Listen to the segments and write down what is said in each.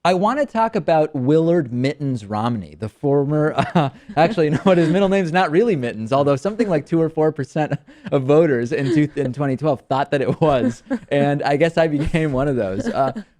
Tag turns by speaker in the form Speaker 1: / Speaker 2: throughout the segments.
Speaker 1: I want to talk about Willard Mittens Romney, the former, actually, you know what, his middle name's not really Mittens, although something like 2 or 4% of voters in 2012 thought that it was. And I guess I became one of those.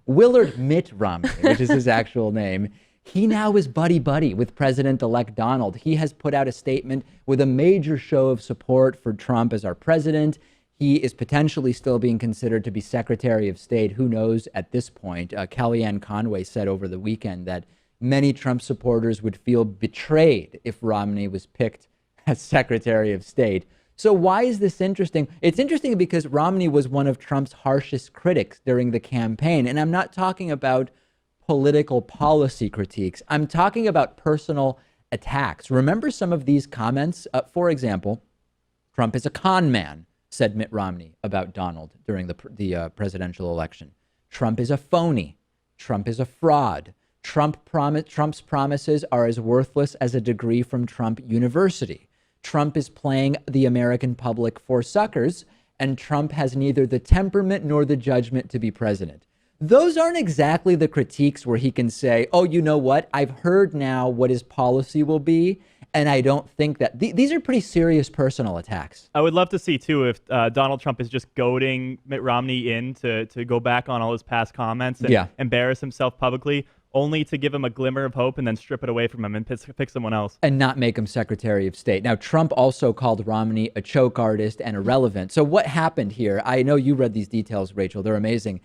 Speaker 1: Willard Mitt Romney, which is his actual name. He now is buddy-buddy with President-elect Donald. He has put out a statement with a major show of support for Trump as our president. He is potentially still being considered to be Secretary of State. Who knows at this point? Kellyanne Conway said over the weekend that many Trump supporters would feel betrayed if Romney was picked as Secretary of State. So why is this interesting? It's interesting because Romney was one of Trump's harshest critics during the campaign. And I'm not talking about political policy critiques. I'm talking about personal attacks. Remember some of these comments? For example, Trump is a con man, said Mitt Romney about Donald during the presidential election. Trump is a phony. Trump is a fraud. Trump's promises are as worthless as a degree from Trump University. Trump is playing the American public for suckers, and Trump has neither the temperament nor the judgment to be president. Those aren't exactly the critiques where he can say, oh, you know what? I've heard now what his policy will be. And I don't think that these are pretty serious personal attacks.
Speaker 2: I would love to see, too, if Donald Trump is just goading Mitt Romney in to go back on all his past comments and embarrass himself publicly, only to give him a glimmer of hope and then strip it away from him and pick someone else.
Speaker 1: And not make him Secretary of State. Now, Trump also called Romney a choke artist and irrelevant. So what happened here? I know you read these details, Rachel. They're amazing.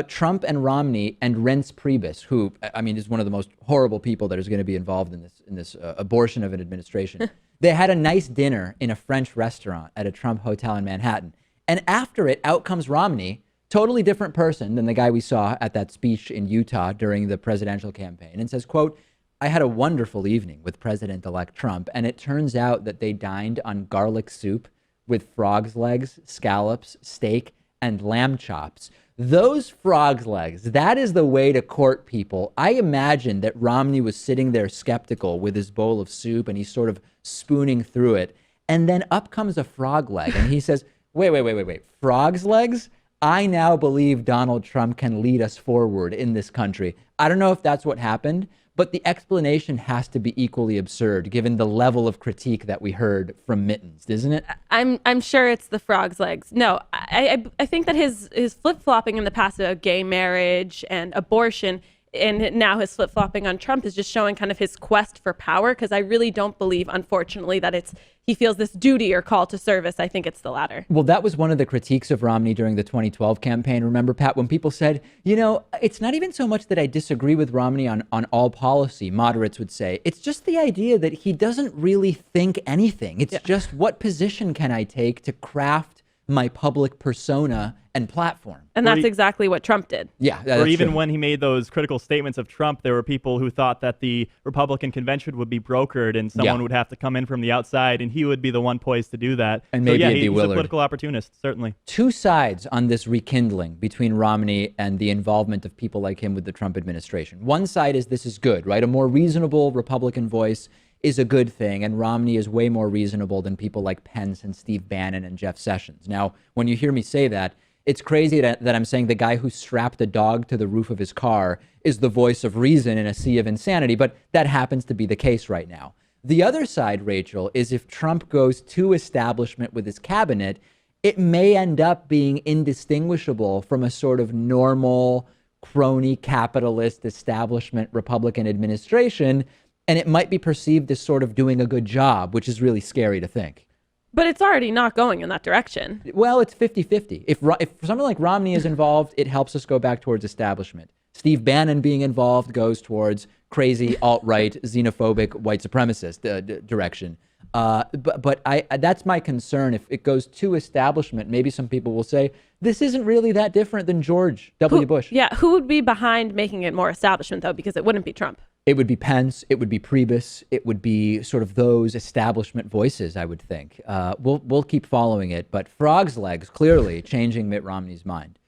Speaker 1: Trump and Romney and Reince Priebus, who, I mean, is one of the most horrible people that is going to be involved in this abortion of an administration. They had a nice dinner in a French restaurant at a Trump hotel in Manhattan. And after it, out comes Romney, totally different person than the guy we saw at that speech in Utah during the presidential campaign, and says, quote, I had a wonderful evening with President-elect Trump, and it turns out that they dined on garlic soup with frog's legs, scallops, steak, and lamb chops. Those frog's legs, that is the way to court people. I imagine that Romney was sitting there skeptical with his bowl of soup and he's sort of spooning through it. And then up comes a frog leg and he says, wait. Frog's legs? I now believe Donald Trump can lead us forward in this country. I don't know if that's what happened, but the explanation has to be equally absurd given the level of critique that we heard from Mittens, isn't it?
Speaker 3: I'm sure it's the frog's legs. No, I think that his flip-flopping in the past of gay marriage and abortion, and now his flip-flopping on Trump, is just showing kind of his quest for power, because I really don't believe, unfortunately, that he feels this duty or call to service. I think it's the latter.
Speaker 1: Well, that was one of the critiques of Romney during the 2012 campaign. Remember, Pat, when people said, you know, it's not even so much that I disagree with Romney on all policy, moderates would say. It's just the idea that he doesn't really think anything. It's just, what position can I take to craft my public persona and platform?
Speaker 3: And that's exactly what Trump did.
Speaker 1: Yeah.
Speaker 2: Or even
Speaker 1: true.
Speaker 2: when he made those critical statements of Trump, there were people who thought that the Republican convention would be brokered and someone would have to come in from the outside and he would be the one poised to do that.
Speaker 1: And maybe it'd be
Speaker 2: he's
Speaker 1: Willard.
Speaker 2: a political opportunist, certainly.
Speaker 1: Two sides on this rekindling between Romney and the involvement of people like him with the Trump administration. One side is this is good, right? A more reasonable Republican voice is a good thing, and Romney is way more reasonable than people like Pence and Steve Bannon and Jeff Sessions. Now, when you hear me say that, it's crazy that I'm saying the guy who strapped a dog to the roof of his car is the voice of reason in a sea of insanity, but that happens to be the case right now. The other side, Rachel, is if Trump goes too establishment with his cabinet, it may end up being indistinguishable from a sort of normal crony capitalist establishment Republican administration, and it might be perceived as sort of doing a good job, which is really scary to think.
Speaker 3: But it's already not going in that direction.
Speaker 1: Well, it's 50-50. If someone like Romney is involved, it helps us go back towards establishment. Steve Bannon being involved goes towards crazy alt-right, xenophobic, white supremacist direction. But that's my concern. If it goes too establishment, maybe some people will say, this isn't really that different than George W. Bush.
Speaker 3: Yeah, who would be behind making it more establishment, though? Because it wouldn't be Trump.
Speaker 1: It would be Pence. It would be Priebus. It would be sort of those establishment voices, I would think. We'll keep following it. But frog's legs, clearly changing Mitt Romney's mind.